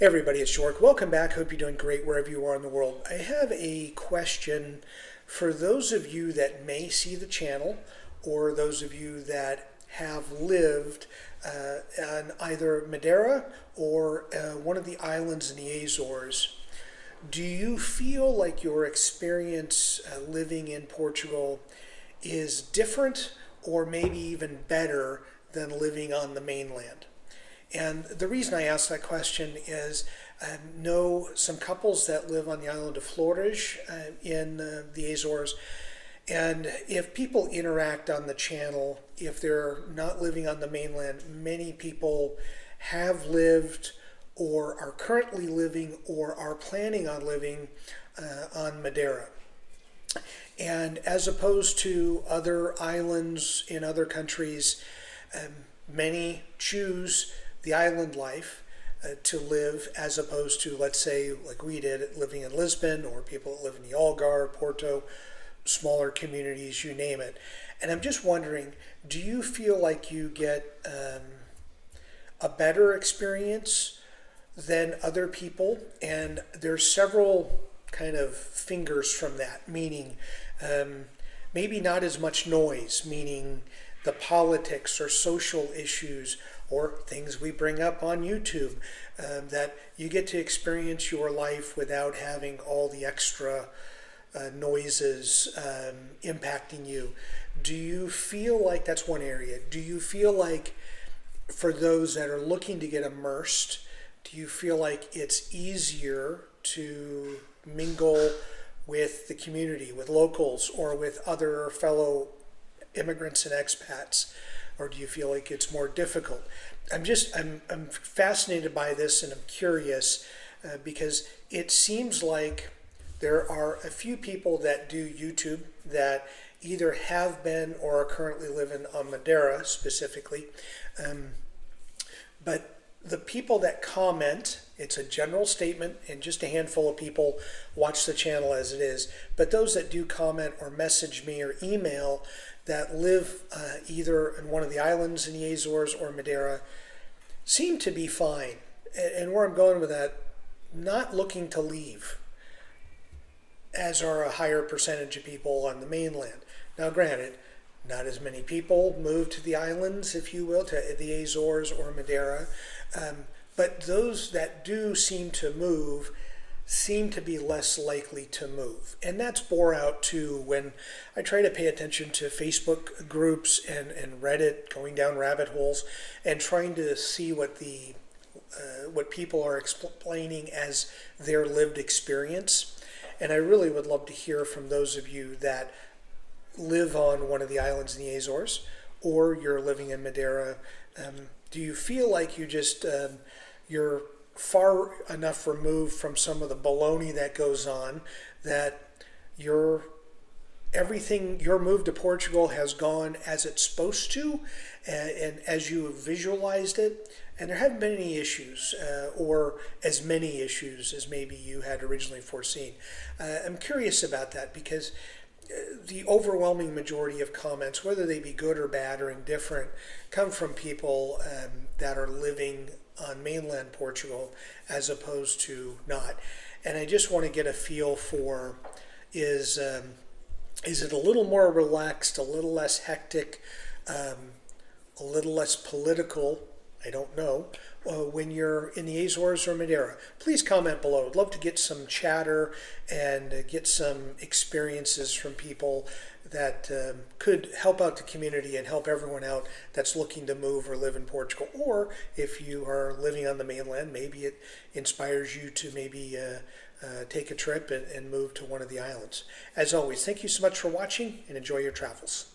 Hey everybody, it's York. Welcome back. Hope you're doing great wherever you are in the world. I have a question for those of you that may see the channel or those of you that have lived on either Madeira or one of the islands in the Azores. Do you feel like your experience living in Portugal is different or maybe even better than living on the mainland? And the reason I ask that question is I know some couples that live on the island of Flores in the Azores. And if people interact on the channel, if they're not living on the mainland, many people have lived or are currently living or are planning on living on Madeira. And as opposed to other islands in other countries, many choose the island life to live as opposed to, let's say, like we did, living in Lisbon, or people that live in the Algarve, Porto, smaller communities, you name it. And I'm just wondering, do you feel like you get a better experience than other people? And there's several kind of fingers from that, meaning maybe not as much noise, meaning the politics or social issues or things we bring up on YouTube, that you get to experience your life without having all the extra noises impacting you. Do you feel like that's one area? Do you feel like for those that are looking to get immersed, do you feel like it's easier to mingle with the community, with locals, or with other fellow immigrants and expats? Or do you feel like it's more difficult? I'm fascinated by this, and I'm curious because it seems like there are a few people that do YouTube that either have been or are currently living on Madeira specifically. But the people that comment, it's a general statement, and just a handful of people watch the channel as it is. But those that do comment or message me or email that live either in one of the islands in the Azores or Madeira seem to be fine. And where I'm going with that, not looking to leave, as are a higher percentage of people on the mainland. Now granted, not as many people move to the islands, if you will, to the Azores or Madeira, but those that do seem to move seem to be less likely to move. And that's bore out too when I try to pay attention to Facebook groups and Reddit, going down rabbit holes and trying to see what people are explaining as their lived experience. And I really would love to hear from those of you that live on one of the islands in the Azores, or you're living in Madeira. Do you feel like you're far enough removed from some of the baloney that goes on that your move to Portugal has gone as it's supposed to, and as you have visualized it, and there haven't been any issues or as many issues as maybe you had originally foreseen? I'm curious about that because the overwhelming majority of comments, whether they be good or bad or indifferent, come from people that are living on mainland Portugal as opposed to not. And I just want to get a feel for, is it a little more relaxed, a little less hectic, a little less political? I don't know. When you're in the Azores or Madeira, please comment below. I'd love to get some chatter and get some experiences from people that could help out the community and help everyone out that's looking to move or live in Portugal. Or if you are living on the mainland, maybe it inspires you to maybe take a trip and move to one of the islands. As always, thank you so much for watching and enjoy your travels.